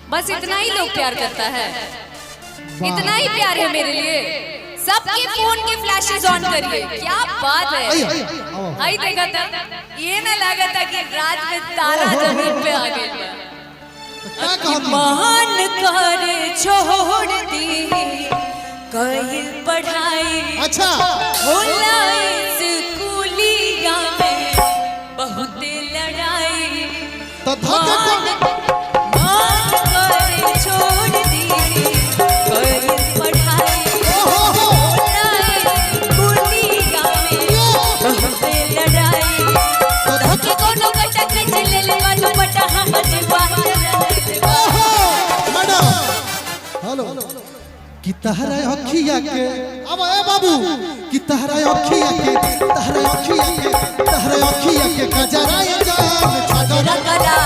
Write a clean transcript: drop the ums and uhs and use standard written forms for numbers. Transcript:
बस इतना ही लोग प्यार करता है, इतना ही प्यार है मेरे लिए। सबके फोन के फ्लैशेस ऑन करिए, क्या बात है। आई देखा था, ये ना लगा था कि रात में तारा जमीन पे आ गया। महान करे छोड़ दी कहीं पढ़ाई, अच्छा होला स्कूलिया में बहुत लड़ाई। तो कि तहरा अखिया के अब ए बाबू कि तहरा अखिया के कजरा जान छागरा